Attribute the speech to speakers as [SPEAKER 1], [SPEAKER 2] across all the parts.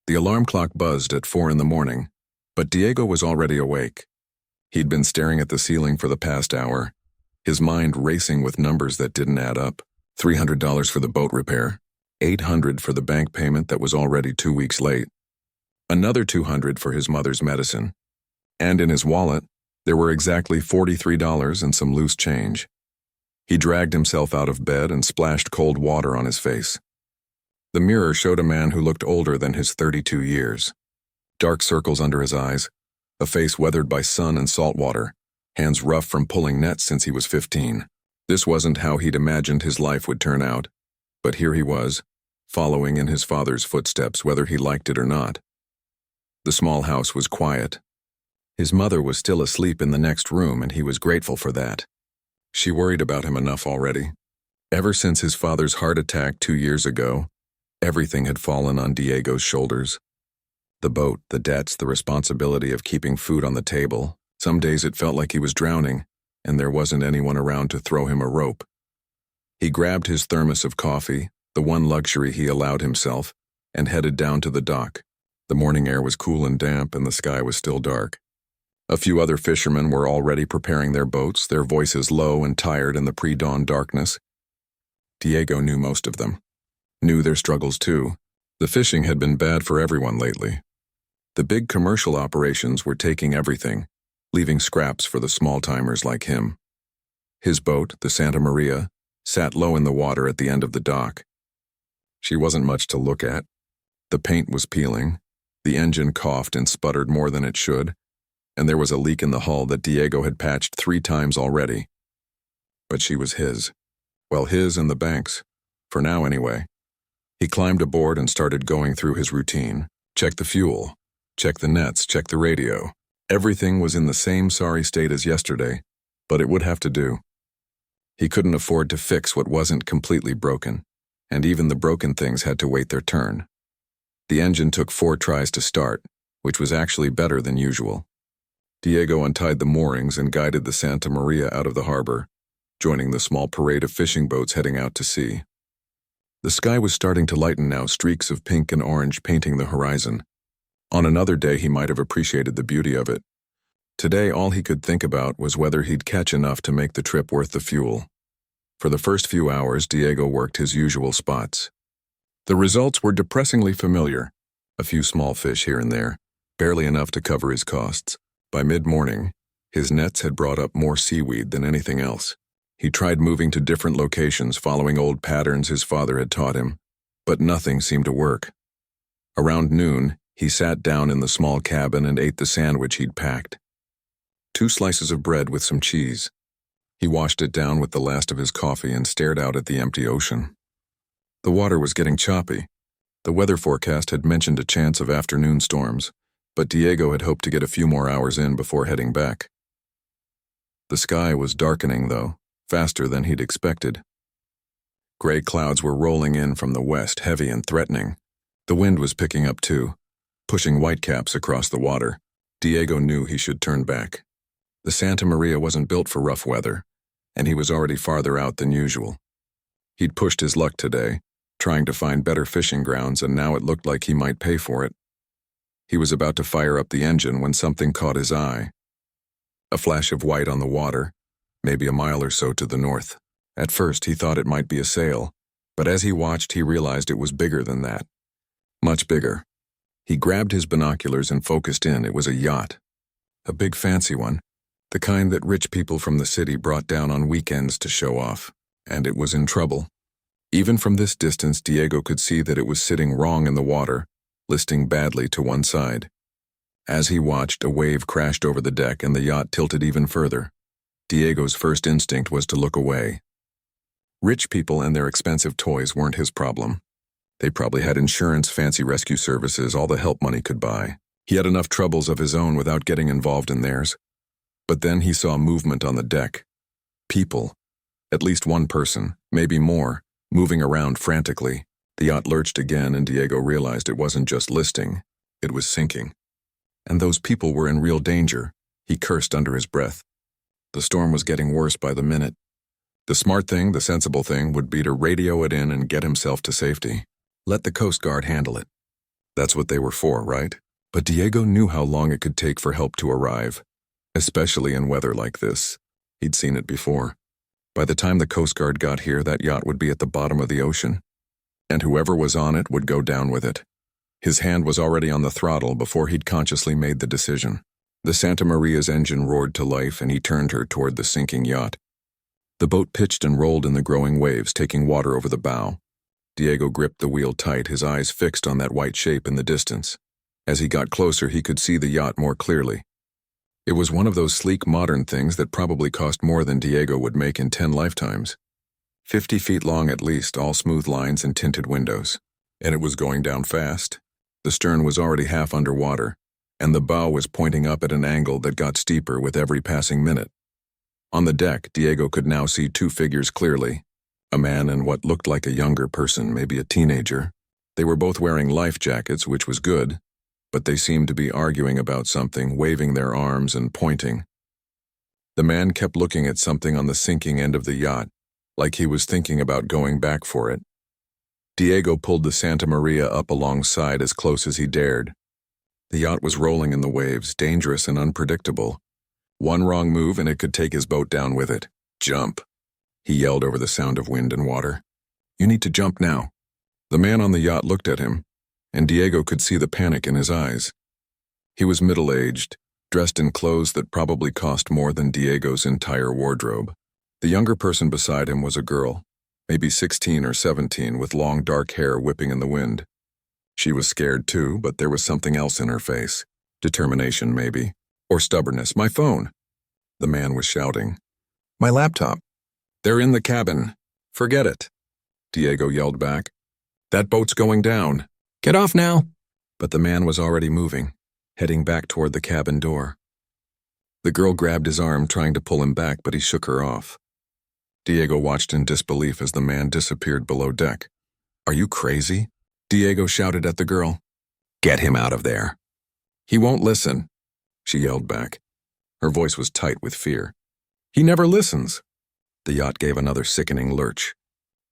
[SPEAKER 1] The alarm clock buzzed at 4 in the morning, but Diego was already awake. He'd been staring at the ceiling for the past hour, his mind racing with numbers that didn't add up. $300 for the boat repair, $800 for the bank payment that was already 2 weeks late, another $200 for his mother's medicine, and in his wallet, there were exactly $43 and some loose change. He dragged himself out of bed and splashed cold water on his face. The mirror showed a man who looked older than his 32 years. Dark circles under his eyes, a face weathered by sun and salt water, hands rough from pulling nets since he was 15. This wasn't how he'd imagined his life would turn out, but here he was, following in his father's footsteps whether he liked it or not. The small house was quiet. His mother was still asleep in the next room, and he was grateful for that. She worried about him enough already. Ever since his father's heart attack 2 years ago, everything had fallen on Diego's shoulders. The boat, the debts, the responsibility of keeping food on the table. Some days it felt like he was drowning, and there wasn't anyone around to throw him a rope. He grabbed his thermos of coffee, the one luxury he allowed himself, and headed down to the dock. The morning air was cool and damp, and the sky was still dark. A few other fishermen were already preparing their boats, their voices low and tired in the pre-dawn darkness. Diego knew most of them. Knew their struggles too. The fishing had been bad for everyone lately. The big commercial operations were taking everything, leaving scraps for the small-timers like him. His boat, the Santa Maria, sat low in the water at the end of the dock. She wasn't much to look at. The paint was peeling, the engine coughed and sputtered more than it should, and there was a leak in the hull that Diego had patched 3 times already. But she was his. Well, his and the bank's. For now, anyway. He climbed aboard and started going through his routine. Check the fuel. Check the nets. Check the radio. Everything was in the same sorry state as yesterday, but it would have to do. He couldn't afford to fix what wasn't completely broken, and even the broken things had to wait their turn. The engine took 4 tries to start, which was actually better than usual. Diego untied the moorings and guided the Santa Maria out of the harbor, joining the small parade of fishing boats heading out to sea. The sky was starting to lighten now, streaks of pink and orange painting the horizon. On another day he might have appreciated the beauty of it. Today all he could think about was whether he'd catch enough to make the trip worth the fuel. For the first few hours, Diego worked his usual spots. The results were depressingly familiar. A few small fish here and there, barely enough to cover his costs. By mid-morning, his nets had brought up more seaweed than anything else. He tried moving to different locations, following old patterns his father had taught him, but nothing seemed to work. Around noon, he sat down in the small cabin and ate the sandwich he'd packed. 2 slices of bread with some cheese. He washed it down with the last of his coffee and stared out at the empty ocean. The water was getting choppy. The weather forecast had mentioned a chance of afternoon storms, but Diego had hoped to get a few more hours in before heading back. The sky was darkening, though, faster than he'd expected. Gray clouds were rolling in from the west, heavy and threatening. The wind was picking up too, pushing whitecaps across the water. Diego knew he should turn back. The Santa Maria wasn't built for rough weather, and he was already farther out than usual. He'd pushed his luck today, trying to find better fishing grounds, and now it looked like he might pay for it. He was about to fire up the engine when something caught his eye. A flash of white on the water, maybe a mile or so to the north. At first he thought it might be a sail, but as he watched he realized it was bigger than that. Much bigger. He grabbed his binoculars and focused in. It was a yacht. A big fancy one, the kind that rich people from the city brought down on weekends to show off, and it was in trouble. Even from this distance, Diego could see that it was sitting wrong in the water, listing badly to one side. As he watched, a wave crashed over the deck and the yacht tilted even further. Diego's first instinct was to look away. Rich people and their expensive toys weren't his problem. They probably had insurance, fancy rescue services, all the help money could buy. He had enough troubles of his own without getting involved in theirs. But then he saw movement on the deck. People. At least one person, maybe more, moving around frantically. The yacht lurched again, and Diego realized it wasn't just listing, it was sinking. And those people were in real danger. He cursed under his breath. The storm was getting worse by the minute. The smart thing, the sensible thing, would be to radio it in and get himself to safety. Let the Coast Guard handle it. That's what they were for, right? But Diego knew how long it could take for help to arrive, especially in weather like this. He'd seen it before. By the time the Coast Guard got here, that yacht would be at the bottom of the ocean, and whoever was on it would go down with it. His hand was already on the throttle before he'd consciously made the decision. The Santa Maria's engine roared to life, and he turned her toward the sinking yacht. The boat pitched and rolled in the growing waves, taking water over the bow. Diego gripped the wheel tight, his eyes fixed on that white shape in the distance. As he got closer, he could see the yacht more clearly. It was one of those sleek modern things that probably cost more than Diego would make in 10 lifetimes. 50 feet long at least, all smooth lines and tinted windows. And it was going down fast. The stern was already half underwater, and the bow was pointing up at an angle that got steeper with every passing minute. On the deck, Diego could now see two figures clearly, a man and what looked like a younger person, maybe a teenager. They were both wearing life jackets, which was good, but they seemed to be arguing about something, waving their arms and pointing. The man kept looking at something on the sinking end of the yacht, like he was thinking about going back for it. Diego pulled the Santa Maria up alongside as close as he dared. The yacht was rolling in the waves, dangerous and unpredictable. One wrong move and it could take his boat down with it. "Jump," he yelled over the sound of wind and water. "You need to jump now." The man on the yacht looked at him, and Diego could see the panic in his eyes. He was middle-aged, dressed in clothes that probably cost more than Diego's entire wardrobe. The younger person beside him was a girl, maybe 16 or 17, with long dark hair whipping in the wind. She was scared too, but there was something else in her face. Determination, maybe. Or stubbornness. "My phone!" The man was shouting. "My laptop." "They're in the cabin. Forget it," Diego yelled back. "That boat's going down. Get off now." But the man was already moving, heading back toward the cabin door. The girl grabbed his arm, trying to pull him back, but he shook her off. Diego watched in disbelief as the man disappeared below deck. "Are you crazy?" Diego shouted at the girl. "Get him out of there." "He won't listen," she yelled back. Her voice was tight with fear. "He never listens." The yacht gave another sickening lurch.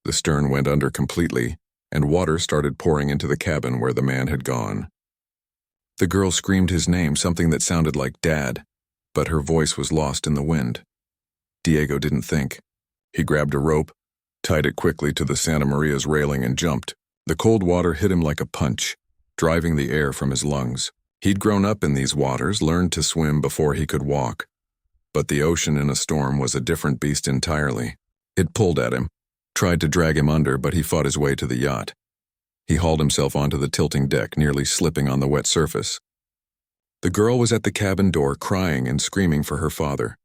[SPEAKER 1] The stern went under completely, and water started pouring into the cabin where the man had gone. The girl screamed his name, something that sounded like Dad, but her voice was lost in the wind. Diego didn't think. He grabbed a rope, tied it quickly to the Santa Maria's railing, and jumped. The cold water hit him like a punch, driving the air from his lungs. He'd grown up in these waters, learned to swim before he could walk. But the ocean in a storm was a different beast entirely. It pulled at him, tried to drag him under, but he fought his way to the yacht. He hauled himself onto the tilting deck, nearly slipping on the wet surface. The girl was at the cabin door, crying and screaming for her father.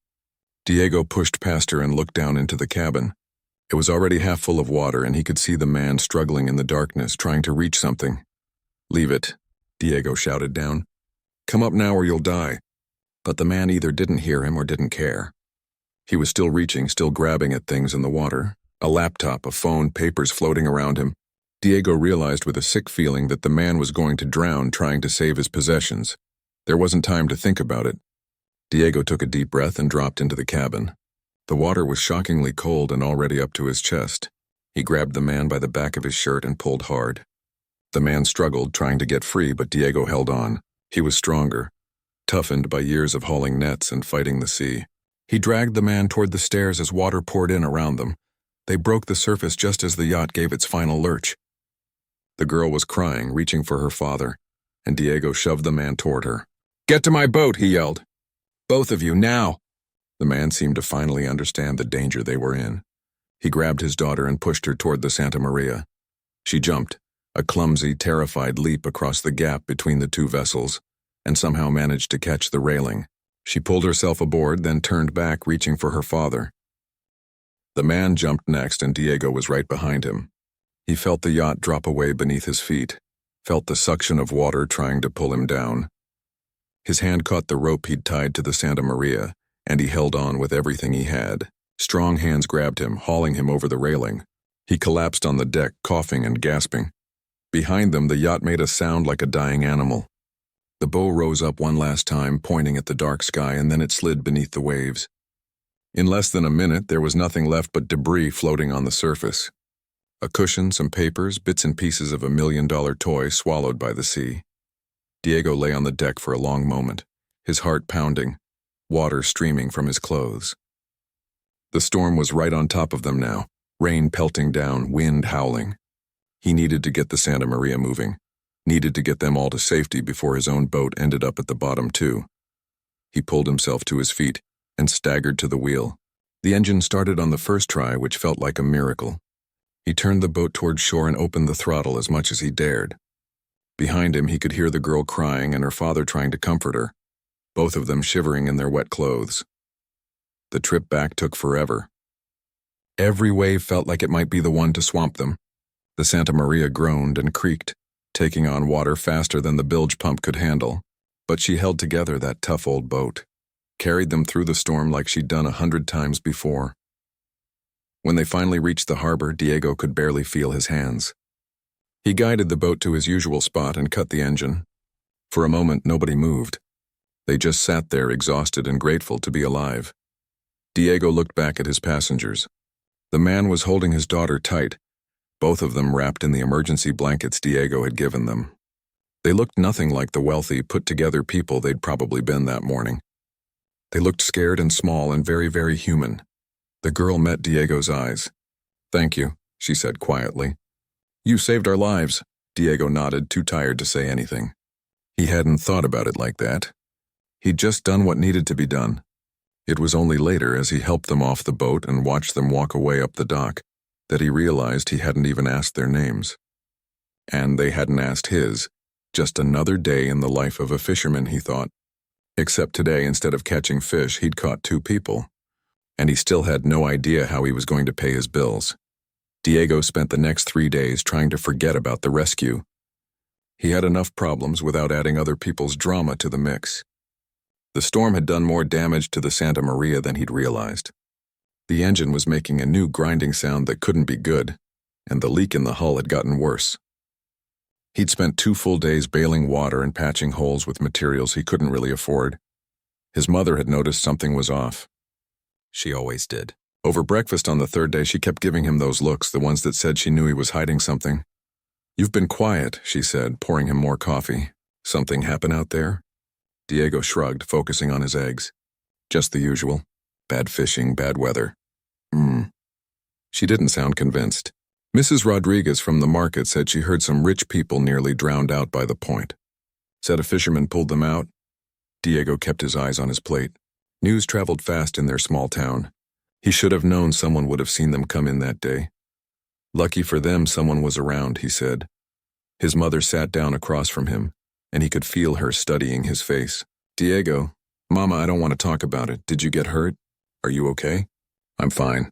[SPEAKER 1] Diego pushed past her and looked down into the cabin. It was already half full of water, and he could see the man struggling in the darkness, trying to reach something. "Leave it," Diego shouted down. "Come up now or you'll die." But the man either didn't hear him or didn't care. He was still reaching, still grabbing at things in the water. A laptop, a phone, papers floating around him. Diego realized with a sick feeling that the man was going to drown trying to save his possessions. There wasn't time to think about it. Diego took a deep breath and dropped into the cabin. The water was shockingly cold and already up to his chest. He grabbed the man by the back of his shirt and pulled hard. The man struggled, trying to get free, but Diego held on. He was stronger, toughened by years of hauling nets and fighting the sea. He dragged the man toward the stairs as water poured in around them. They broke the surface just as the yacht gave its final lurch. The girl was crying, reaching for her father, and Diego shoved the man toward her. "Get to my boat," he yelled. "Both of you, now!" The man seemed to finally understand the danger they were in. He grabbed his daughter and pushed her toward the Santa Maria. She jumped, a clumsy, terrified leap across the gap between the two vessels, and somehow managed to catch the railing. She pulled herself aboard, then turned back, reaching for her father. The man jumped next, and Diego was right behind him. He felt the yacht drop away beneath his feet, felt the suction of water trying to pull him down. His hand caught the rope he'd tied to the Santa Maria, and he held on with everything he had. Strong hands grabbed him, hauling him over the railing. He collapsed on the deck, coughing and gasping. Behind them, the yacht made a sound like a dying animal. The bow rose up one last time, pointing at the dark sky, and then it slid beneath the waves. In less than a minute, there was nothing left but debris floating on the surface. A cushion, some papers, bits and pieces of $1 million toy swallowed by the sea. Diego lay on the deck for a long moment, his heart pounding, water streaming from his clothes. The storm was right on top of them now, rain pelting down, wind howling. He needed to get the Santa Maria moving, needed to get them all to safety before his own boat ended up at the bottom too. He pulled himself to his feet and staggered to the wheel. The engine started on the first try, which felt like a miracle. He turned the boat toward shore and opened the throttle as much as he dared. Behind him, he could hear the girl crying and her father trying to comfort her, both of them shivering in their wet clothes. The trip back took forever. Every wave felt like it might be the one to swamp them. The Santa Maria groaned and creaked, taking on water faster than the bilge pump could handle, but she held together, that tough old boat, carried them through the storm like she'd done 100 times before. When they finally reached the harbor, Diego could barely feel his hands. He guided the boat to his usual spot and cut the engine. For a moment, nobody moved. They just sat there, exhausted and grateful to be alive. Diego looked back at his passengers. The man was holding his daughter tight, both of them wrapped in the emergency blankets Diego had given them. They looked nothing like the wealthy, put-together people they'd probably been that morning. They looked scared and small and very, very human. The girl met Diego's eyes. "Thank you," she said quietly. "You saved our lives," Diego nodded, too tired to say anything. He hadn't thought about it like that. He'd just done what needed to be done. It was only later, as he helped them off the boat and watched them walk away up the dock, that he realized he hadn't even asked their names. And they hadn't asked his. Just another day in the life of a fisherman, he thought. Except today, instead of catching fish, he'd caught 2 people. And he still had no idea how he was going to pay his bills. Diego spent the next 3 days trying to forget about the rescue. He had enough problems without adding other people's drama to the mix. The storm had done more damage to the Santa Maria than he'd realized. The engine was making a new grinding sound that couldn't be good, and the leak in the hull had gotten worse. He'd spent 2 full days bailing water and patching holes with materials he couldn't really afford. His mother had noticed something was off. She always did. Over breakfast on the 3rd day, she kept giving him those looks, the ones that said she knew he was hiding something. "You've been quiet," she said, pouring him more coffee. "Something happen out there?" Diego shrugged, focusing on his eggs. "Just the usual. Bad fishing, bad weather." She didn't sound convinced. Mrs. Rodriguez from the market said she heard some rich people nearly drowned out by the point. Said a fisherman pulled them out. Diego kept his eyes on his plate. News traveled fast in their small town. He should have known someone would have seen them come in that day. Lucky for them, someone was around, he said. His mother sat down across from him, and he could feel her studying his face. "Diego, Mama, I don't want to talk about it. Did you get hurt? Are you okay?" "I'm fine."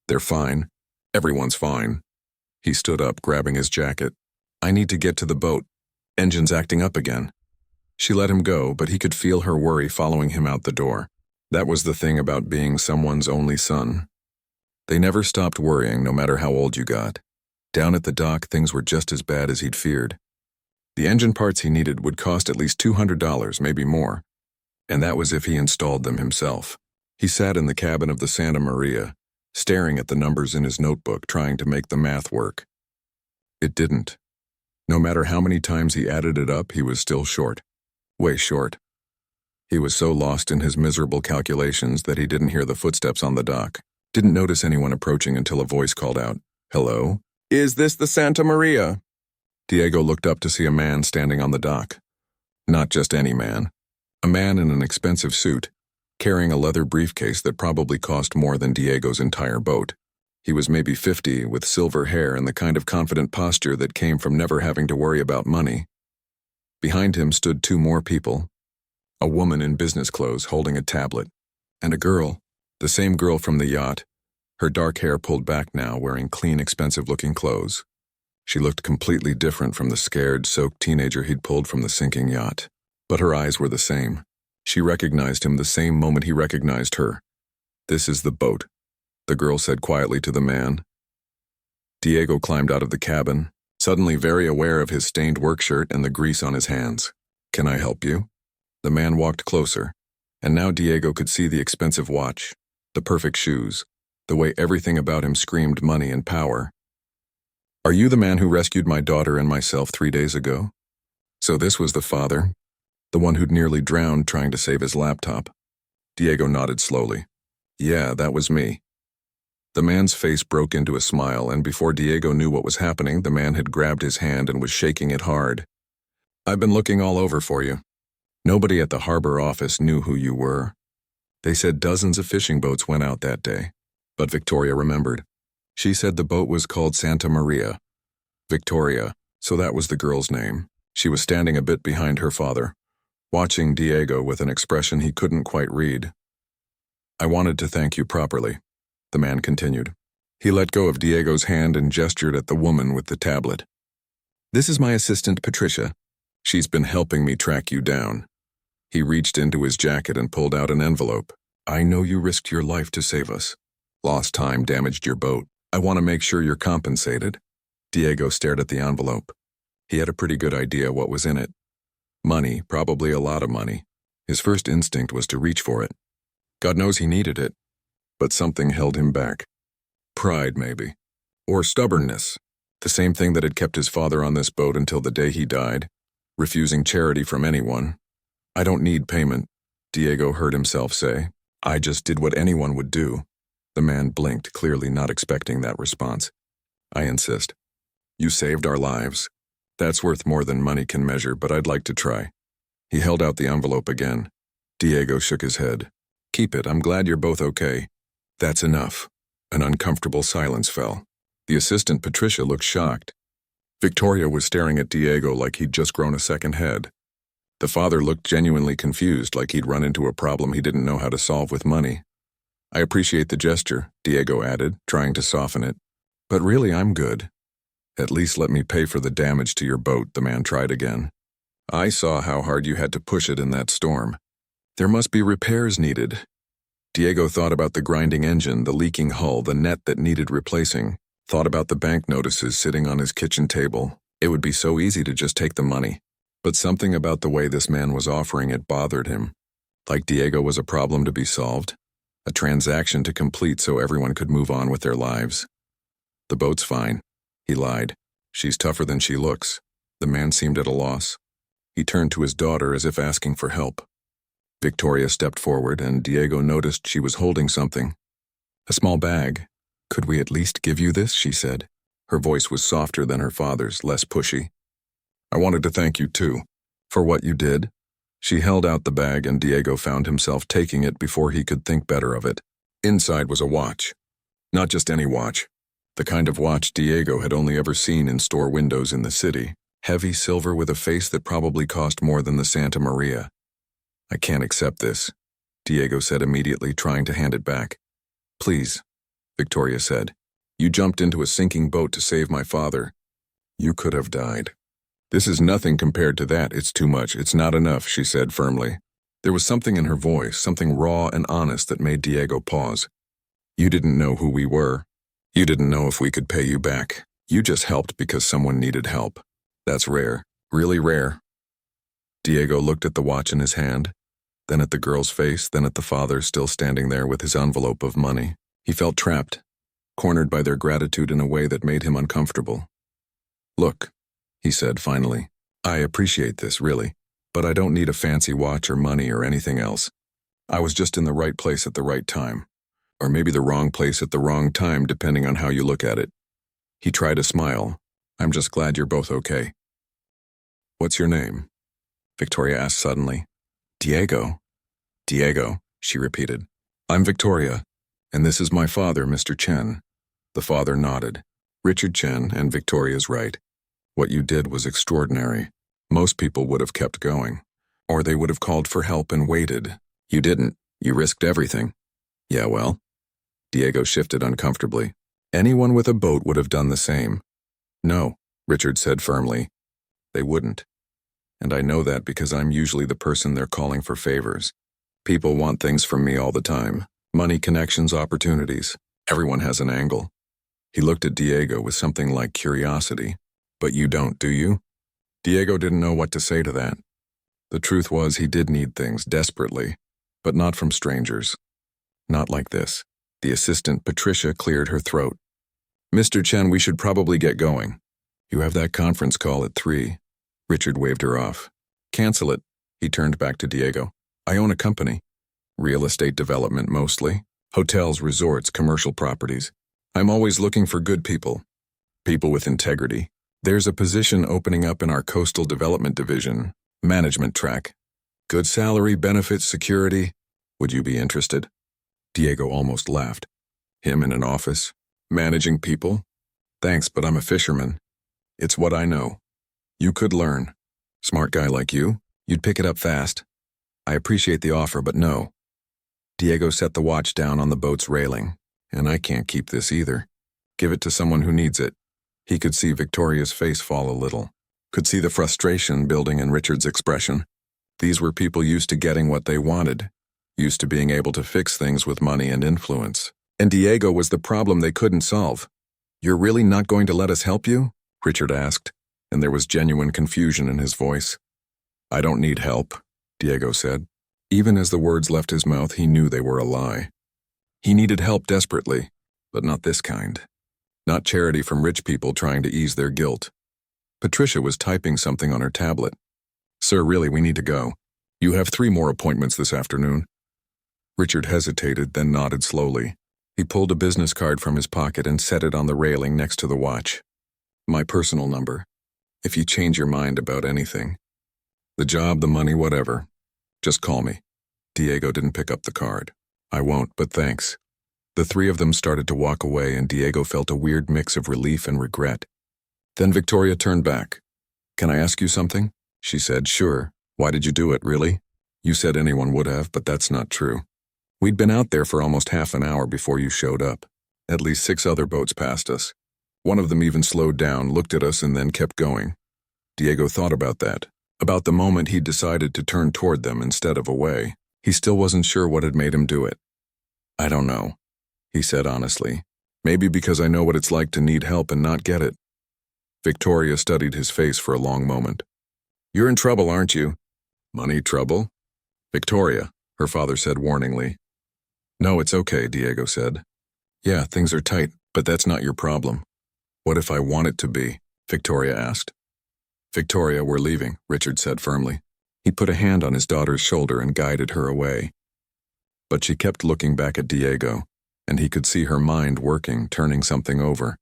[SPEAKER 1] "They're fine. Everyone's fine." He stood up, grabbing his jacket. "I need to get to the boat. Engine's acting up again." She let him go, but he could feel her worry following him out the door. That was the thing about being someone's only son. They never stopped worrying, no matter how old you got. Down at the dock, things were just as bad as he'd feared. The engine parts he needed would cost at least $200, maybe more. And that was if he installed them himself. He sat in the cabin of the Santa Maria, staring at the numbers in his notebook, trying to make the math work. It didn't. No matter how many times he added it up, he was still short. Way short. He was so lost in his miserable calculations that he didn't hear the footsteps on the dock, didn't notice anyone approaching until a voice called out, "Hello? Is this the Santa Maria?" Diego looked up to see a man standing on the dock. Not just any man. A man in an expensive suit, carrying a leather briefcase that probably cost more than Diego's entire boat. He was maybe 50, with silver hair and the kind of confident posture that came from never having to worry about money. Behind him stood 2 more people. A woman in business clothes holding a tablet, and a girl, the same girl from the yacht, her dark hair pulled back now, wearing clean, expensive-looking clothes. She looked completely different from the scared, soaked teenager he'd pulled from the sinking yacht. But her eyes were the same. She recognized him the same moment he recognized her. "This is the boat," the girl said quietly to the man. Diego climbed out of the cabin, suddenly very aware of his stained work shirt and the grease on his hands. "Can I help you?" The man walked closer, and now Diego could see the expensive watch, the perfect shoes, the way everything about him screamed money and power. Are you the man who rescued my daughter and myself 3 days ago? So this was the father, the one who'd nearly drowned trying to save his laptop. Diego nodded slowly. Yeah, that was me. The man's face broke into a smile, and before Diego knew what was happening, the man had grabbed his hand and was shaking it hard. I've been looking all over for you. Nobody at the harbor office knew who you were. They said dozens of fishing boats went out that day. But Victoria remembered. She said the boat was called Santa Maria. Victoria, so that was the girl's name. She was standing a bit behind her father, watching Diego with an expression he couldn't quite read. I wanted to thank you properly, the man continued. He let go of Diego's hand and gestured at the woman with the tablet. This is my assistant, Patricia. She's been helping me track you down. He reached into his jacket and pulled out an envelope. I know you risked your life to save us. Lost time damaged your boat. I want to make sure you're compensated. Diego stared at the envelope. He had a pretty good idea what was in it. Money, probably a lot of money. His first instinct was to reach for it. God knows he needed it. But something held him back. Pride, maybe. Or stubbornness. The same thing that had kept his father on this boat until the day he died. Refusing charity from anyone. I don't need payment, Diego heard himself say. I just did what anyone would do. The man blinked, clearly not expecting that response. I insist. You saved our lives. That's worth more than money can measure, but I'd like to try. He held out the envelope again. Diego shook his head. Keep it, I'm glad you're both okay. That's enough. An uncomfortable silence fell. The assistant, Patricia, looked shocked. Victoria was staring at Diego like he'd just grown a second head. The father looked genuinely confused, like he'd run into a problem he didn't know how to solve with money. I appreciate the gesture, Diego added, trying to soften it. But really, I'm good. At least let me pay for the damage to your boat, the man tried again. I saw how hard you had to push it in that storm. There must be repairs needed. Diego thought about the grinding engine, the leaking hull, the net that needed replacing. Thought about the bank notices sitting on his kitchen table. It would be so easy to just take the money. But something about the way this man was offering it bothered him. Like Diego was a problem to be solved. A transaction to complete so everyone could move on with their lives. The boat's fine, he lied. She's tougher than she looks. The man seemed at a loss. He turned to his daughter as if asking for help. Victoria stepped forward, and Diego noticed she was holding something. A small bag. Could we at least give you this, she said. Her voice was softer than her father's, less pushy. I wanted to thank you, too, for what you did. She held out the bag, and Diego found himself taking it before he could think better of it. Inside was a watch. Not just any watch. The kind of watch Diego had only ever seen in store windows in the city. Heavy silver with a face that probably cost more than the Santa Maria. I can't accept this, Diego said immediately, trying to hand it back. Please, Victoria said. You jumped into a sinking boat to save my father. You could have died. This is nothing compared to that. It's too much. It's not enough, she said firmly. There was something in her voice, something raw and honest that made Diego pause. You didn't know who we were. You didn't know if we could pay you back. You just helped because someone needed help. That's rare. Really rare. Diego looked at the watch in his hand, then at the girl's face, then at the father still standing there with his envelope of money. He felt trapped, cornered by their gratitude in a way that made him uncomfortable. Look, he said finally, I appreciate this, really, but I don't need a fancy watch or money or anything else. I was just in the right place at the right time. Or maybe the wrong place at the wrong time, depending on how you look at it. He tried a smile. I'm just glad you're both okay. What's your name? Victoria asked suddenly. Diego. Diego, she repeated. I'm Victoria, and this is my father, Mr. Chen. The father nodded. Richard Chen, and Victoria's right. What you did was extraordinary. Most people would have kept going. Or they would have called for help and waited. You didn't. You risked everything. Yeah, well. Diego shifted uncomfortably. Anyone with a boat would have done the same. No, Richard said firmly. They wouldn't. And I know that because I'm usually the person they're calling for favors. People want things from me all the time. Money, connections, opportunities. Everyone has an angle. He looked at Diego with something like curiosity. But you don't, do you? Diego didn't know what to say to that. The truth was he did need things desperately, but not from strangers. Not like this. The assistant, Patricia, cleared her throat. Mr. Chen, we should probably get going. You have that conference call at 3. Richard waved her off. Cancel it. He turned back to Diego. I own a company. Real estate development mostly. Hotels, resorts, commercial properties. I'm always looking for good people. People with integrity. There's a position opening up in our coastal development division. Management track. Good salary, benefits, security. Would you be interested? Diego almost laughed. Him in an office? Managing people? Thanks, but I'm a fisherman. It's what I know. You could learn. Smart guy like you, you'd pick it up fast. I appreciate the offer, but no. Diego set the watch down on the boat's railing. And I can't keep this either. Give it to someone who needs it. He could see Victoria's face fall a little. Could see the frustration building in Richard's expression. These were people used to getting what they wanted. Used to being able to fix things with money and influence. And Diego was the problem they couldn't solve. You're really not going to let us help you? Richard asked, and there was genuine confusion in his voice. I don't need help, Diego said. Even as the words left his mouth, he knew they were a lie. He needed help desperately, but not this kind. Not charity from rich people trying to ease their guilt. Patricia was typing something on her tablet. Sir, really, we need to go. You have 3 more appointments this afternoon. Richard hesitated, then nodded slowly. He pulled a business card from his pocket and set it on the railing next to the watch. My personal number. If you change your mind about anything. The job, the money, whatever. Just call me. Diego didn't pick up the card. I won't, but thanks. The 3 of them started to walk away, and Diego felt a weird mix of relief and regret. Then Victoria turned back. Can I ask you something? She said, Sure. Why did you do it, really? You said anyone would have, but that's not true. We'd been out there for almost half an hour before you showed up. At least 6 other boats passed us. One of them even slowed down, looked at us, and then kept going. Diego thought about that. About the moment he decided to turn toward them instead of away. He still wasn't sure what had made him do it. I don't know, he said honestly. Maybe because I know what it's like to need help and not get it. Victoria studied his face for a long moment. You're in trouble, aren't you? Money trouble? Victoria, her father said warningly. No, it's okay, Diego said. Yeah, things are tight, but that's not your problem. What if I want it to be? Victoria asked. Victoria, we're leaving, Richard said firmly. He put a hand on his daughter's shoulder and guided her away. But she kept looking back at Diego, and he could see her mind working, turning something over.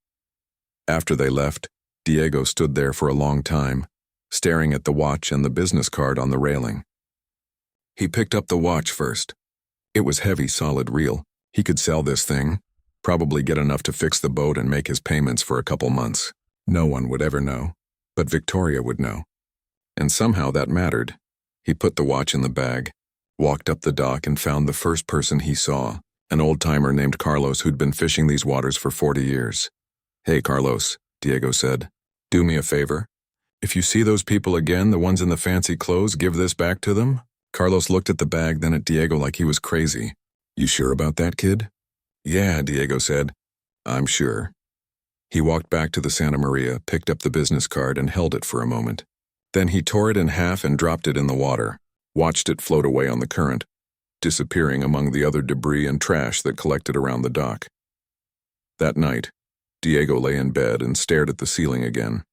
[SPEAKER 1] After they left, Diego stood there for a long time, staring at the watch and the business card on the railing. He picked up the watch first. It was heavy, solid, real. He could sell this thing, probably get enough to fix the boat and make his payments for a couple months. No one would ever know, but Victoria would know. And somehow that mattered. He put the watch in the bag, walked up the dock and found the first person he saw, an old-timer named Carlos who'd been fishing these waters for 40 years. Hey, Carlos, Diego said. Do me a favor. If you see those people again, the ones in the fancy clothes, give this back to them? Carlos looked at the bag, then at Diego like he was crazy. You sure about that, kid? Yeah, Diego said. I'm sure. He walked back to the Santa Maria, picked up the business card and held it for a moment. Then he tore it in half and dropped it in the water, watched it float away on the current, disappearing among the other debris and trash that collected around the dock. That night, Diego lay in bed and stared at the ceiling again.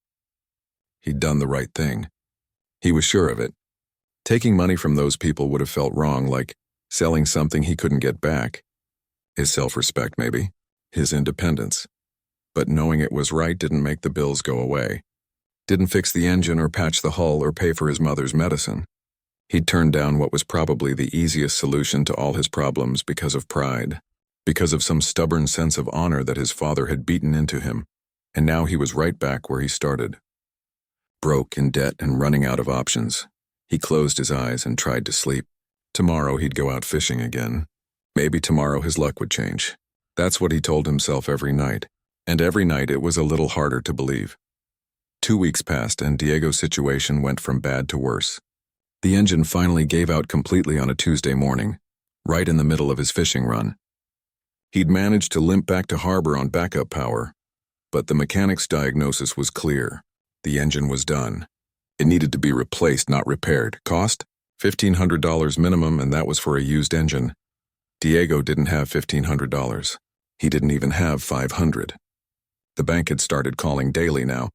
[SPEAKER 1] He'd done the right thing. He was sure of it. Taking money from those people would have felt wrong, like selling something he couldn't get back. His self-respect, maybe. His independence. But knowing it was right didn't make the bills go away. Didn't fix the engine or patch the hull or pay for his mother's medicine. He'd turned down what was probably the easiest solution to all his problems because of pride, because of some stubborn sense of honor that his father had beaten into him, and now he was right back where he started. Broke, in debt, and running out of options. He closed his eyes and tried to sleep. Tomorrow he'd go out fishing again. Maybe tomorrow his luck would change. That's what he told himself every night, and every night it was a little harder to believe. 2 weeks passed and Diego's situation went from bad to worse. The engine finally gave out completely on a Tuesday morning, right in the middle of his fishing run. He'd managed to limp back to harbor on backup power, but the mechanic's diagnosis was clear. The engine was done. It needed to be replaced, not repaired. Cost? $1,500 minimum, and that was for a used engine. Diego didn't have $1,500. He didn't even have $500. The bank had started calling daily now,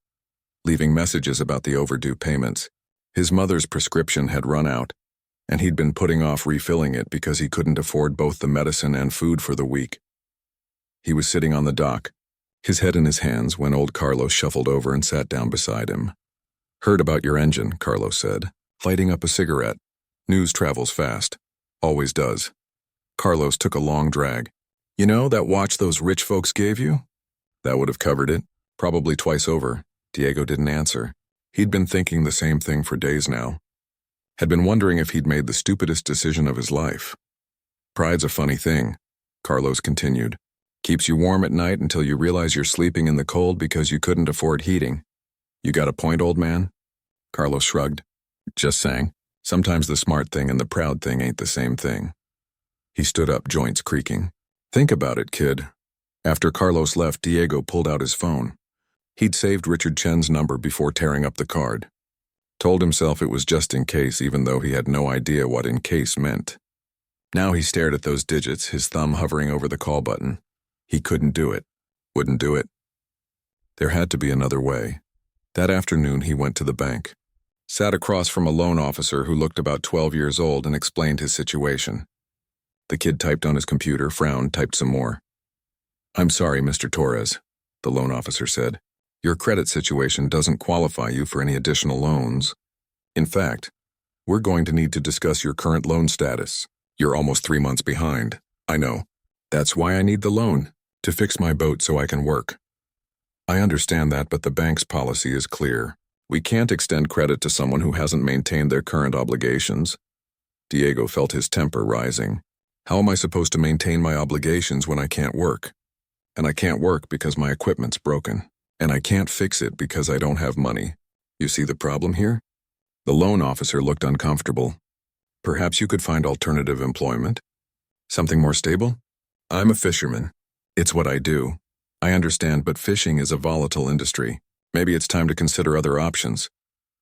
[SPEAKER 1] leaving messages about the overdue payments. His mother's prescription had run out, and he'd been putting off refilling it because he couldn't afford both the medicine and food for the week. He was sitting on the dock, his head in his hands, when old Carlos shuffled over and sat down beside him. "Heard about your engine," Carlos said, lighting up a cigarette. "News travels fast. Always does." Carlos took a long drag. "You know that watch those rich folks gave you?" "That would have covered it, probably twice over." Diego didn't answer. He'd been thinking the same thing for days now. Had been wondering if he'd made the stupidest decision of his life. "Pride's a funny thing," Carlos continued. "Keeps you warm at night until you realize you're sleeping in the cold because you couldn't afford heating. You got a point, old man?" Carlos shrugged. "Just saying, sometimes the smart thing and the proud thing ain't the same thing." He stood up, joints creaking. "Think about it, kid." After Carlos left, Diego pulled out his phone. He'd saved Richard Chen's number before tearing up the card. Told himself it was just in case, even though he had no idea what in case meant. Now he stared at those digits, his thumb hovering over the call button. He couldn't do it. Wouldn't do it. There had to be another way. That afternoon he went to the bank. Sat across from a loan officer who looked about 12 years old and explained his situation. The kid typed on his computer, frowned, typed some more. "I'm sorry, Mr. Torres," the loan officer said. "Your credit situation doesn't qualify you for any additional loans. In fact, we're going to need to discuss your current loan status. You're almost 3 months behind. I know. That's why I need the loan, to fix my boat so I can work. I understand that, but the bank's policy is clear. We can't extend credit to someone who hasn't maintained their current obligations." Diego felt his temper rising. "How am I supposed to maintain my obligations when I can't work? And I can't work because my equipment's broken. And I can't fix it because I don't have money. You see the problem here?" The loan officer looked uncomfortable. "Perhaps you could find alternative employment? Something more stable?" "I'm a fisherman. It's what I do. I understand, but fishing is a volatile industry. Maybe it's time to consider other options."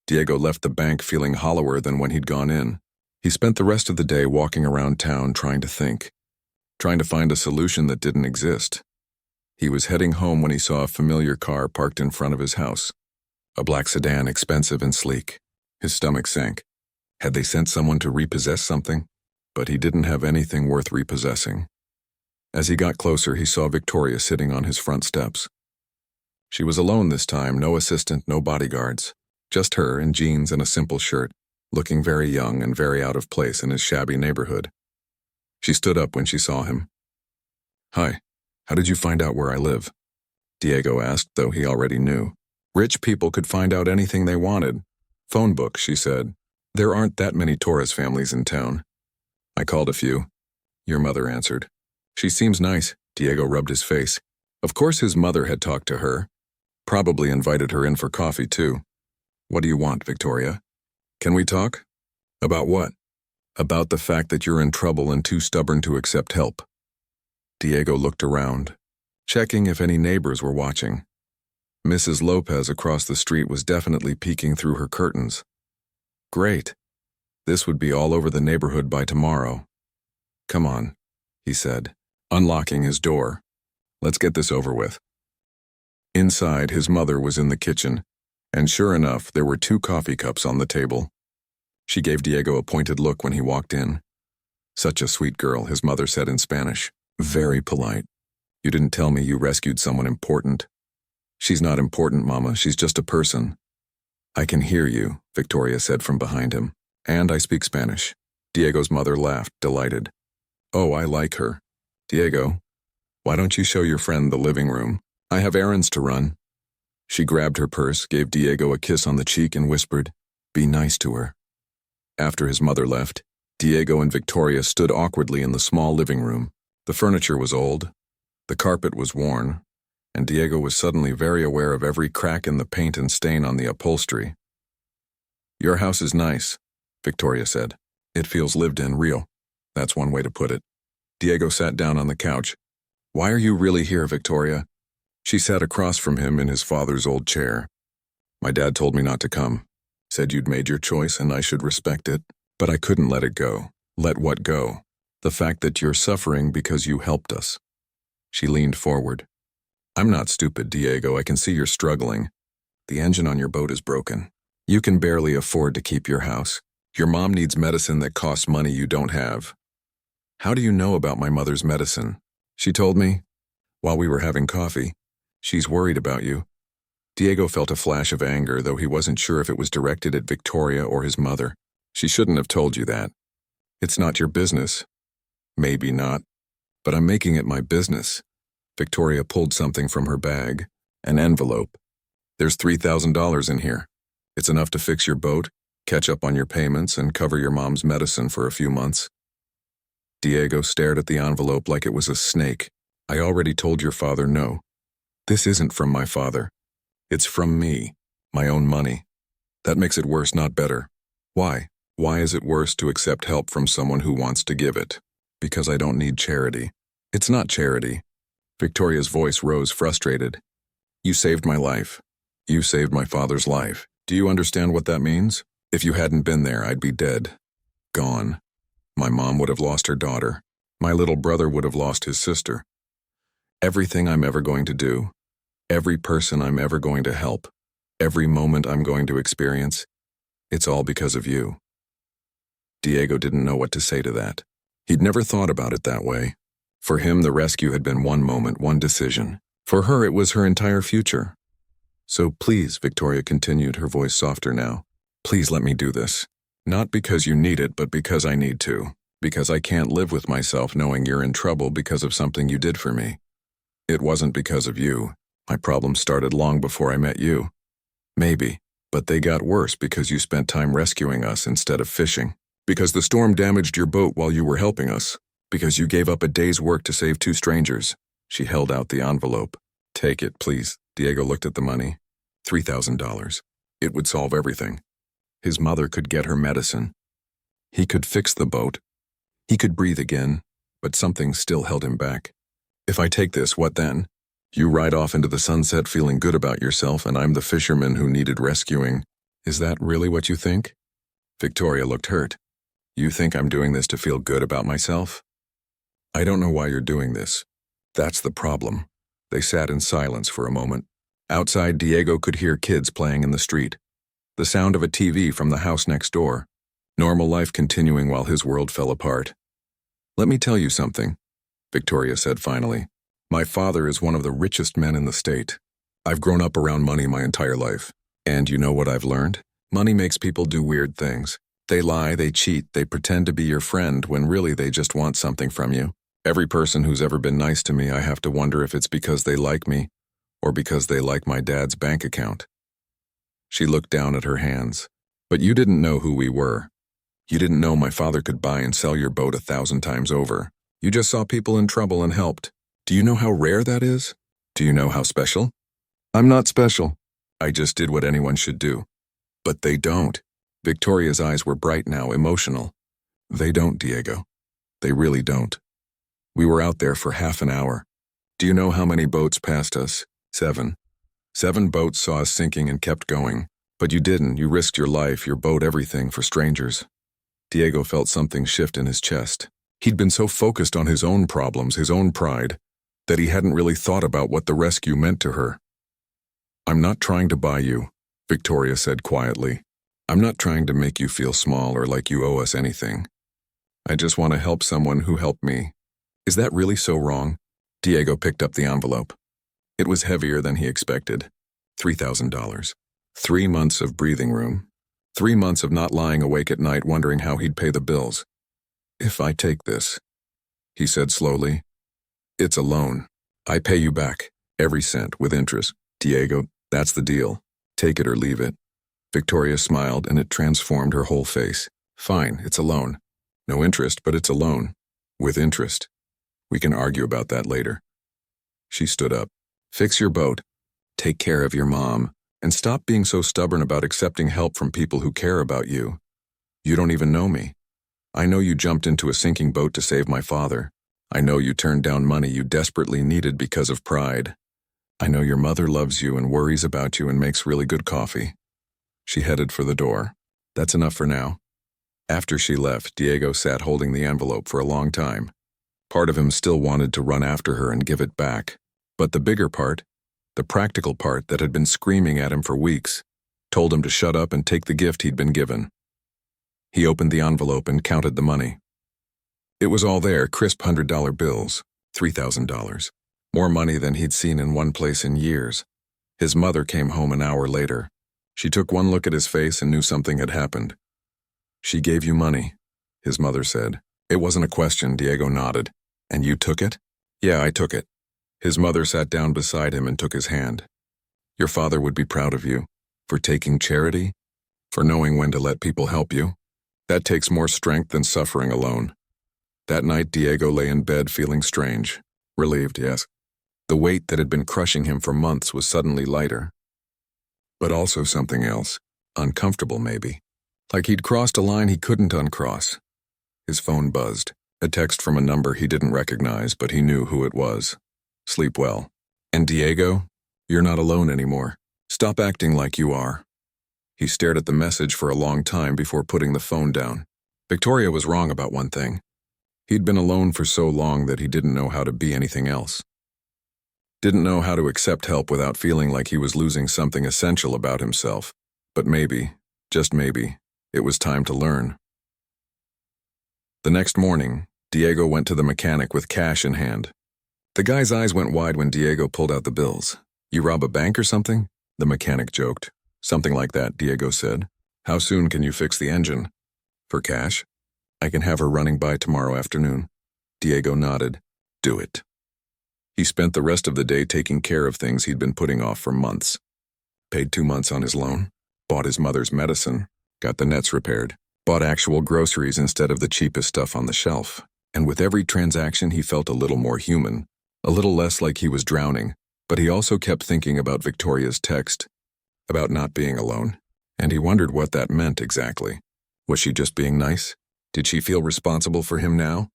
[SPEAKER 1] Diego left the bank feeling hollower than when he'd gone in. He spent the rest of the day walking around town trying to think, trying to find a solution that didn't exist. He was heading home when he saw a familiar car parked in front of his house. A black sedan, expensive and sleek. His stomach sank. Had they sent someone to repossess something? But he didn't have anything worth repossessing. As he got closer, he saw Victoria sitting on his front steps. She was alone this time, no assistant, no bodyguards. Just her in jeans and a simple shirt, looking very young and very out of place in his shabby neighborhood. She stood up when she saw him. "Hi. How did you find out where I live?" Diego asked, though he already knew. "Rich people could find out anything they wanted. Phone book," she said. "There aren't that many Torres families in town." "I called a few," your mother answered. "She seems nice." Diego rubbed his face. Of course his mother had talked to her. Probably invited her in for coffee, too. "What do you want, Victoria?" "Can we talk?" "About what?" "About the fact that you're in trouble and too stubborn to accept help." Diego looked around, checking if any neighbors were watching. Mrs. Lopez across the street was definitely peeking through her curtains. Great. This would be all over the neighborhood by tomorrow. "Come on," he said, unlocking his door. "Let's get this over with." Inside, his mother was in the kitchen, and sure enough, there were 2 coffee cups on the table. She gave Diego a pointed look when he walked in. "Such a sweet girl," his mother said in Spanish. "Very polite. You didn't tell me you rescued someone important." "She's not important, Mama. She's just a person." "I can hear you," Victoria said from behind him. "And I speak Spanish." Diego's mother laughed, delighted. "Oh, I like her. Diego, why don't you show your friend the living room? I have errands to run." She grabbed her purse, gave Diego a kiss on the cheek, and whispered, "Be nice to her." After his mother left, Diego and Victoria stood awkwardly in the small living room. The furniture was old, the carpet was worn, and Diego was suddenly very aware of every crack in the paint and stain on the upholstery. "Your house is nice," Victoria said. "It feels lived in, real. That's one way to put it." Diego sat down on the couch. "Why are you really here, Victoria?" She sat across from him in his father's old chair. "My dad told me not to come. Said you'd made your choice and I should respect it. But I couldn't let it go." "Let what go?" "The fact that you're suffering because you helped us." She leaned forward. I'm not stupid, Diego. I can see you're struggling. The engine on your boat is broken. You can barely afford to keep your house. Your mom needs medicine that costs money you don't have. How do you know about my mother's medicine? She told me while we were having coffee. She's worried about you. Diego felt a flash of anger, though he wasn't sure if it was directed at Victoria or his mother. She shouldn't have told you that. It's not your business. Maybe not, but I'm making it my business. Victoria pulled something from her bag, an envelope. There's $3,000 in here. It's enough to fix your boat, catch up on your payments, and cover your mom's medicine for a few months. Diego stared at the envelope like it was a snake. I already told your father no. This isn't from my father. It's from me, my own money. That makes it worse, not better. Why? Why is it worse to accept help from someone who wants to give it? Because I don't need charity. It's not charity. Victoria's voice rose, frustrated. You saved my life. You saved my father's life. Do you understand what that means? If you hadn't been there, I'd be dead. Gone. My mom would have lost her daughter. My little brother would have lost his sister. Everything I'm ever going to do, every person I'm ever going to help, every moment I'm going to experience, it's all because of you. Diego didn't know what to say to that. He'd never thought about it that way. For him, the rescue had been one moment, one decision. For her, it was her entire future. So please, Victoria continued, her voice softer now, please let me do this. Not because you need it, but because I need to. Because I can't live with myself knowing you're in trouble because of something you did for me. It wasn't because of you. My problems started long before I met you. Maybe, but they got worse because you spent time rescuing us instead of fishing. Because the storm damaged your boat while you were helping us. Because you gave up a day's work to save two strangers. She held out the envelope. Take it, please. Diego looked at the money. $3,000. It would solve everything. His mother could get her medicine. He could fix the boat. He could breathe again, but something still held him back. If I take this, what then? You ride off into the sunset feeling good about yourself, and I'm the fisherman who needed rescuing. Is that really what you think? Victoria looked hurt. You think I'm doing this to feel good about myself? I don't know why you're doing this. That's the problem. They sat in silence for a moment. Outside, Diego could hear kids playing in the street. The sound of a TV from the house next door. Normal life continuing while his world fell apart. Let me tell you something, Victoria said finally. My father is one of the richest men in the state. I've grown up around money my entire life. And you know what I've learned? Money makes people do weird things. They lie, they cheat, they pretend to be your friend when really they just want something from you. Every person who's ever been nice to me, I have to wonder if it's because they like me or because they like my dad's bank account. She looked down at her hands. But you didn't know who we were. You didn't know my father could buy and sell your boat 1,000 times over. You just saw people in trouble and helped. Do you know how rare that is? Do you know how special? I'm not special. I just did what anyone should do. But they don't. Victoria's eyes were bright now, emotional. They don't, Diego. They really don't. We were out there for half an hour. Do you know how many boats passed us? 7. 7 boats saw us sinking and kept going. But you didn't. You risked your life, your boat, everything for strangers. Diego felt something shift in his chest. He'd been so focused on his own problems, his own pride, that he hadn't really thought about what the rescue meant to her. I'm not trying to buy you, Victoria said quietly. I'm not trying to make you feel small or like you owe us anything. I just want to help someone who helped me. Is that really so wrong? Diego picked up the envelope. It was heavier than he expected. $3,000. 3 months of breathing room. 3 months of not lying awake at night wondering how he'd pay the bills. If I take this, he said slowly, it's a loan. I pay you back, every cent, with interest. Diego, that's the deal. Take it or leave it. Victoria smiled, and it transformed her whole face. Fine, it's a loan. No interest, but it's a loan. With interest. We can argue about that later. She stood up. Fix your boat. Take care of your mom. And stop being so stubborn about accepting help from people who care about you. You don't even know me. I know you jumped into a sinking boat to save my father. I know you turned down money you desperately needed because of pride. I know your mother loves you and worries about you and makes really good coffee. She headed for the door. That's enough for now. After she left, Diego sat holding the envelope for a long time. Part of him still wanted to run after her and give it back. But the bigger part, the practical part that had been screaming at him for weeks, told him to shut up and take the gift he'd been given. He opened the envelope and counted the money. It was all there, crisp $100 bills, $3,000. More money than he'd seen in one place in years. His mother came home an hour later. She took one look at his face and knew something had happened. "She gave you money," his mother said. It wasn't a question, Diego nodded. "And you took it?" "Yeah, I took it." His mother sat down beside him and took his hand. "Your father would be proud of you. For taking charity? For knowing when to let people help you? That takes more strength than suffering alone." That night, Diego lay in bed feeling strange. Relieved, yes. The weight that had been crushing him for months was suddenly lighter. But also something else. Uncomfortable, maybe. Like he'd crossed a line he couldn't uncross. His phone buzzed. A text from a number he didn't recognize, but he knew who it was. "Sleep well. And Diego, you're not alone anymore. Stop acting like you are." He stared at the message for a long time before putting the phone down. Victoria was wrong about one thing. He'd been alone for so long that he didn't know how to be anything else. Didn't know how to accept help without feeling like he was losing something essential about himself. But maybe, just maybe, it was time to learn. The next morning, Diego went to the mechanic with cash in hand. The guy's eyes went wide when Diego pulled out the bills. "You rob a bank or something?" the mechanic joked. "Something like that," Diego said. "How soon can you fix the engine?" "For cash? I can have her running by tomorrow afternoon." Diego nodded. "Do it." He spent the rest of the day taking care of things he'd been putting off for months. Paid 2 months on his loan, bought his mother's medicine, got the nets repaired, bought actual groceries instead of the cheapest stuff on the shelf, and with every transaction he felt a little more human, a little less like he was drowning, but he also kept thinking about Victoria's text, about not being alone, and he wondered what that meant exactly. Was she just being nice? Did she feel responsible for him now?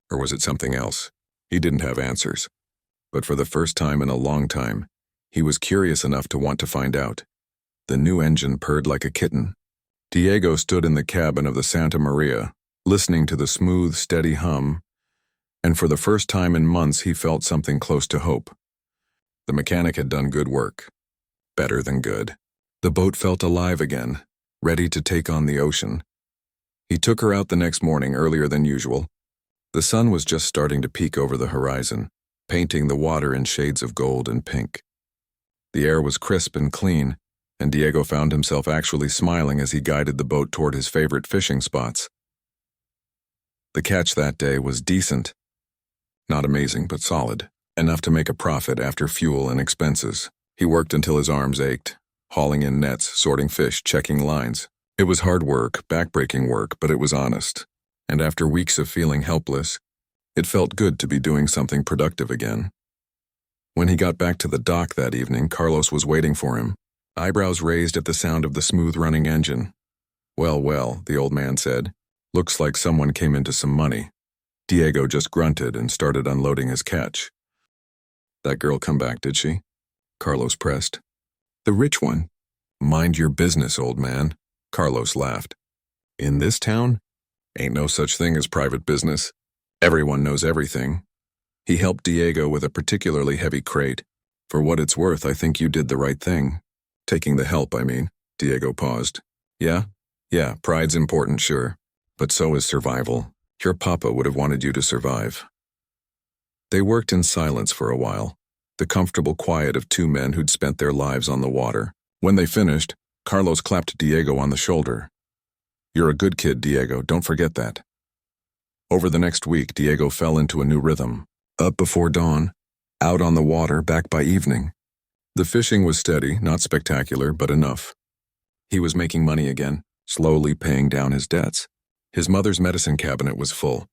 [SPEAKER 1] Or was it something else? He didn't have answers. But for the first time in a long time, he was curious enough to want to find out. The new engine purred like a kitten. Diego stood in the cabin of the Santa Maria, listening to the smooth, steady hum, and for the first time in months he felt something close to hope. The mechanic had done good work. Better than good. The boat felt alive again, ready to take on the ocean. He took her out the next morning earlier than usual. The sun was just starting to peek over the horizon, painting the water in shades of gold and pink. The air was crisp and clean, and Diego found himself actually smiling as he guided the boat toward his favorite fishing spots. The catch that day was decent. Not amazing, but solid. Enough to make a profit after fuel and expenses. He worked until his arms ached, hauling in nets, sorting fish, checking lines. It was hard work, backbreaking work, but it was honest. And after weeks of feeling helpless, it felt good to be doing something productive again. When he got back to the dock that evening, Carlos was waiting for him, eyebrows raised at the sound of the smooth-running engine. Well, the old man said. "Looks like someone came into some money." Diego just grunted and started unloading his catch. "That girl come back, did she?" Carlos pressed. "The rich one?" "Mind your business, old man." Carlos laughed. "In this town? Ain't no such thing as private business. Everyone knows everything." He helped Diego with a particularly heavy crate. "For what it's worth, I think you did the right thing. Taking the help, I mean." Diego paused. Yeah, pride's important, sure. But so is survival. Your papa would have wanted you to survive." They worked in silence for a while, the comfortable quiet of two men who'd spent their lives on the water. When they finished, Carlos clapped Diego on the shoulder. "You're a good kid, Diego, don't forget that." Over the next week, Diego fell into a new rhythm. Up before dawn, out on the water, back by evening. The fishing was steady, not spectacular, but enough. He was making money again, slowly paying down his debts. His mother's medicine cabinet was full.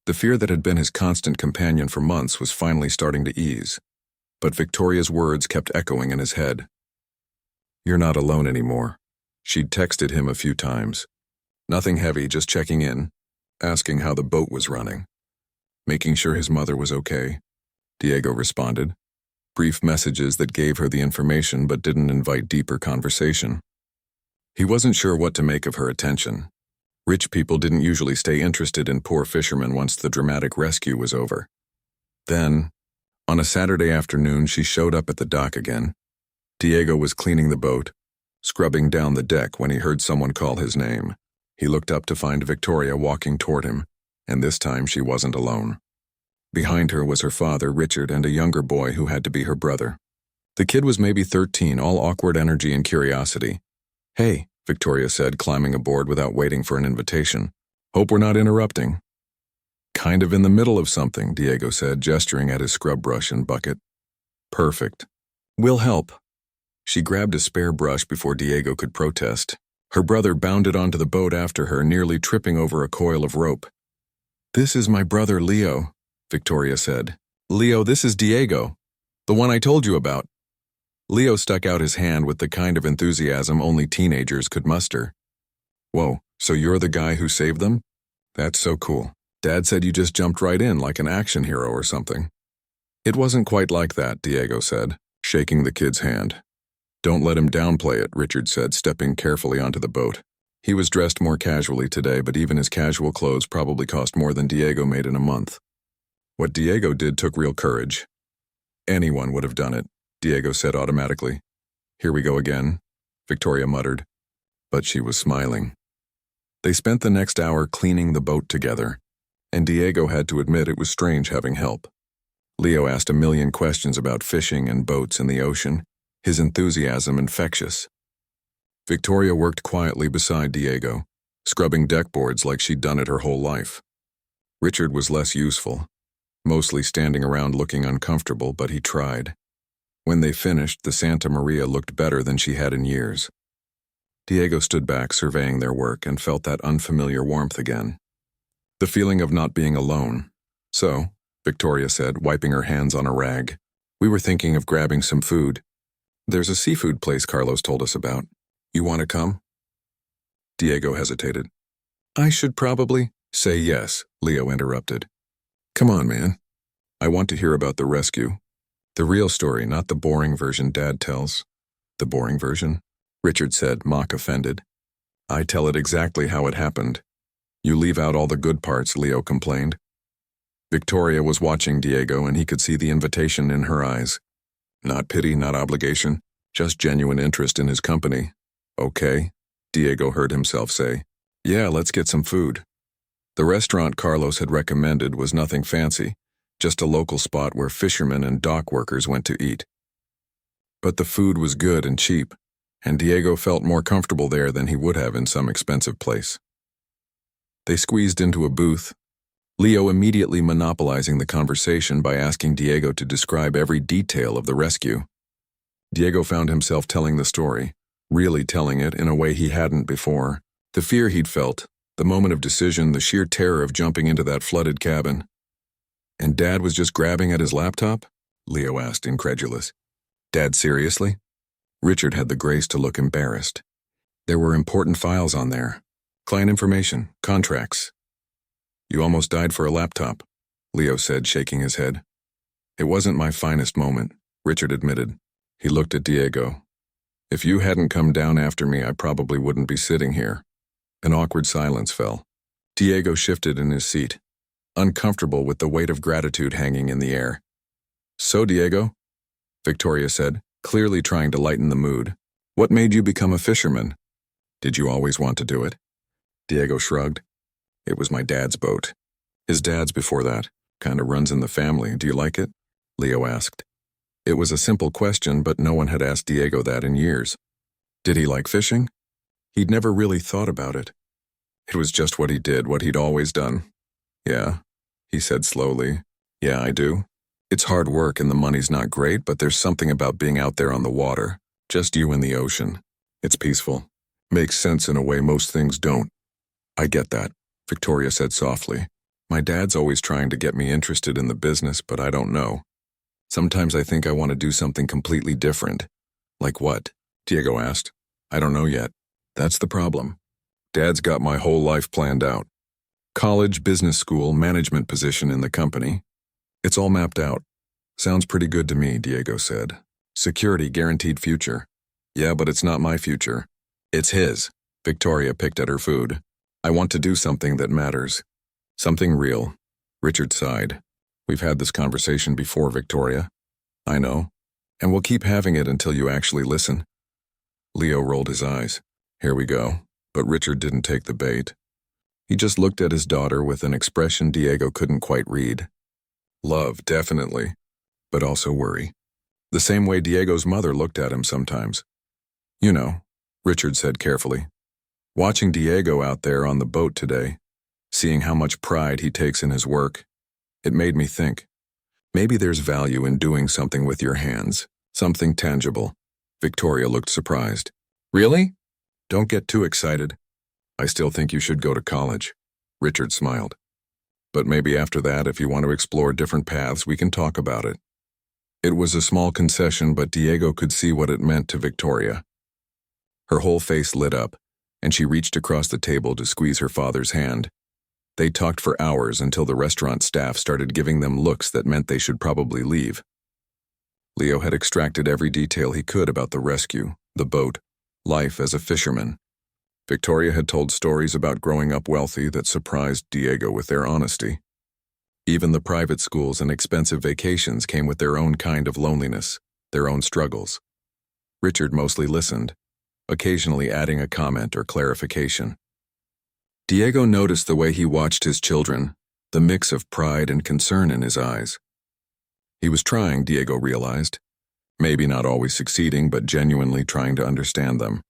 [SPEAKER 1] The fear that had been his constant companion for months was finally starting to ease. But Victoria's words kept echoing in his head. "You're not alone anymore." She'd texted him a few times. Nothing heavy, just checking in, asking how the boat was running. Making sure his mother was okay. Diego responded. Brief messages that gave her the information but didn't invite deeper conversation. He wasn't sure what to make of her attention. Rich people didn't usually stay interested in poor fishermen once the dramatic rescue was over. Then, On a Saturday afternoon, she showed up at the dock again. Diego was cleaning the boat, scrubbing down the deck when he heard someone call his name. He looked up to find Victoria walking toward him, and this time she wasn't alone. Behind her was her father, Richard, and a younger boy who had to be her brother. The kid was maybe 13, all awkward energy and curiosity. "Hey," Victoria said, climbing aboard without waiting for an invitation. "Hope we're not interrupting." "Kind of in the middle of something," Diego said, gesturing at his scrub brush and bucket. "Perfect. We'll help." She grabbed a spare brush before Diego could protest. Her brother bounded onto the boat after her, nearly tripping over a coil of rope. "This is my brother Leo," Victoria said. "Leo, this is Diego, the one I told you about." Leo stuck out his hand with the kind of enthusiasm only teenagers could muster. "Whoa, so you're the guy who saved them? That's so cool. Dad said you just jumped right in like an action hero or something." "It wasn't quite like that," Diego said, shaking the kid's hand. "Don't let him downplay it," Richard said, stepping carefully onto the boat. He was dressed more casually today, but even his casual clothes probably cost more than Diego made in a month. What Diego did took real courage. Anyone would have done it, Diego said automatically. "Here we go again," Victoria muttered, but she was smiling. They spent the next hour cleaning the boat together, and Diego had to admit it was strange having help. Leo asked a million questions about fishing and boats in the ocean, his enthusiasm infectious. Victoria worked quietly beside Diego, scrubbing deckboards like she'd done it her whole life. Richard was less useful, mostly standing around looking uncomfortable, but he tried. When they finished, the Santa Maria looked better than she had in years. Diego stood back surveying their work and felt that unfamiliar warmth again. The feeling of not being alone. "So," Victoria said, wiping her hands on a rag, "we were thinking of grabbing some food. There's a seafood place Carlos told us about. You want to come?" Diego hesitated. "I should probably—" "Say yes," Leo interrupted. "Come on, man. I want to hear about the rescue. The real story, not the boring version Dad tells." "The boring version?" Richard said, mock offended. "I tell it exactly how it happened. You leave out all the good parts," Leo complained. Victoria was watching Diego, and he could see the invitation in her eyes. Not pity, not obligation, just genuine interest in his company. "Okay," Diego heard himself say. "Yeah, let's get some food." The restaurant Carlos had recommended was nothing fancy, just a local spot where fishermen and dock workers went to eat. But the food was good and cheap, and Diego felt more comfortable there than he would have in some expensive place. They squeezed into a booth, Leo immediately monopolizing the conversation by asking Diego to describe every detail of the rescue. Diego found himself telling the story, really telling it in a way he hadn't before. The fear he'd felt, the moment of decision, the sheer terror of jumping into that flooded cabin. "And Dad was just grabbing at his laptop?" Leo asked, incredulous. "Dad, seriously?" Richard had the grace to look embarrassed. "There were important files on there. Client information, contracts." "You almost died for a laptop," Leo said, shaking his head. "It wasn't my finest moment," Richard admitted. He looked at Diego. "If you hadn't come down after me, I probably wouldn't be sitting here." An awkward silence fell. Diego shifted in his seat, uncomfortable with the weight of gratitude hanging in the air. "So, Diego," Victoria said, clearly trying to lighten the mood, "what made you become a fisherman? Did you always want to do it?" Diego shrugged. "It was my dad's boat. His dad's before that. Kinda runs in the family. Do you like it?" Leo asked. It was a simple question, but no one had asked Diego that in years. Did he like fishing? He'd never really thought about it. It was just what he did, what he'd always done. "Yeah," he said slowly. "Yeah, I do. It's hard work and the money's not great, but there's something about being out there on the water, just you and the ocean. It's peaceful. Makes sense in a way most things don't." "I get that," Victoria said softly. "My dad's always trying to get me interested in the business, but I don't know. Sometimes I think I want to do something completely different." "Like what?" Diego asked. "I don't know yet. That's the problem. Dad's got my whole life planned out. College, business school, management position in the company. It's all mapped out." "Sounds pretty good to me," Diego said. "Security, guaranteed future." "Yeah, but it's not my future. It's his." Victoria picked at her food. "I want to do something that matters. Something real." Richard sighed. We've had this conversation before, Victoria. I know. And we'll keep having it until you actually listen. Leo rolled his eyes. Here we go. But Richard didn't take the bait. He just looked at his daughter with an expression Diego couldn't quite read. Love, definitely, but also worry. The same way Diego's mother looked at him sometimes. You know, Richard said carefully. Watching Diego out there on the boat today, seeing how much pride he takes in his work, it made me think. Maybe there's value in doing something with your hands, something tangible. Victoria looked surprised. Really? Don't get too excited. I still think you should go to college. Richard smiled. But maybe after that, if you want to explore different paths, we can talk about it. It was a small concession, but Diego could see what it meant to Victoria. Her whole face lit up, and she reached across the table to squeeze her father's hand. They talked for hours until the restaurant staff started giving them looks that meant they should probably leave. Leo had extracted every detail he could about the rescue, the boat, life as a fisherman. Victoria had told stories about growing up wealthy that surprised Diego with their honesty. Even the private schools and expensive vacations came with their own kind of loneliness, their own struggles. Richard mostly listened, occasionally adding a comment or clarification. Diego noticed the way he watched his children, the mix of pride and concern in his eyes. He was trying, Diego realized. Maybe not always succeeding, but genuinely trying to understand them.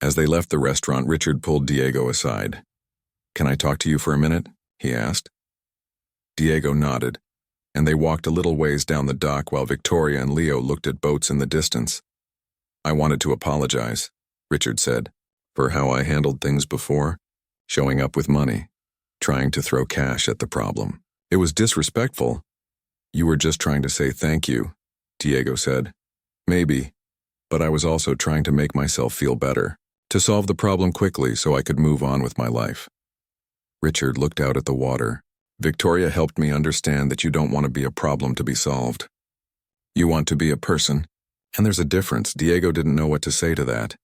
[SPEAKER 1] As they left the restaurant, Richard pulled Diego aside. Can I talk to you for a minute? He asked. Diego nodded, and they walked a little ways down the dock while Victoria and Leo looked at boats in the distance. I wanted to apologize, Richard said, for how I handled things before, showing up with money, trying to throw cash at the problem. It was disrespectful. You were just trying to say thank you, Diego said. Maybe, but I was also trying to make myself feel better, to solve the problem quickly so I could move on with my life. Richard looked out at the water. Victoria helped me understand that you don't want to be a problem to be solved. You want to be a person, and there's a difference. Diego didn't know what to say to that.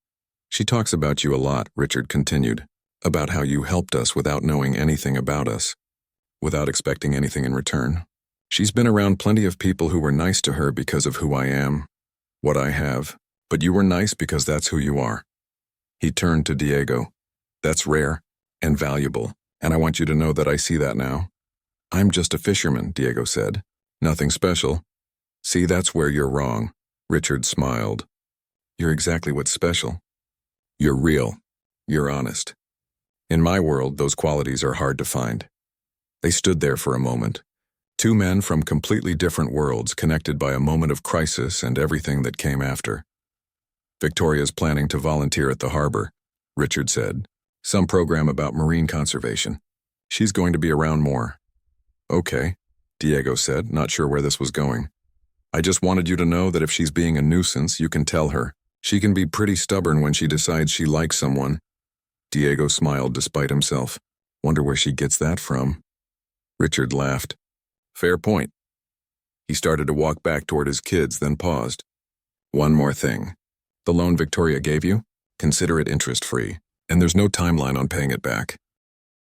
[SPEAKER 1] She talks about you a lot, Richard continued, about how you helped us without knowing anything about us, without expecting anything in return. She's been around plenty of people who were nice to her because of who I am, what I have, but you were nice because that's who you are. He turned to Diego. That's rare and valuable, and I want you to know that I see that now. I'm just a fisherman, Diego said. Nothing special. See, that's where you're wrong. Richard smiled. You're exactly what's special. You're real. You're honest. In my world, those qualities are hard to find. They stood there for a moment. Two men from completely different worlds connected by a moment of crisis and everything that came after. Victoria's planning to volunteer at the harbor, Richard said. Some program about marine conservation. She's going to be around more. Okay, Diego said, not sure where this was going. I just wanted you to know that if she's being a nuisance, you can tell her. She can be pretty stubborn when she decides she likes someone. Diego smiled despite himself. Wonder where she gets that from. Richard laughed. Fair point. He started to walk back toward his kids, then paused. One more thing. The loan Victoria gave you? Consider it interest-free, and there's no timeline on paying it back.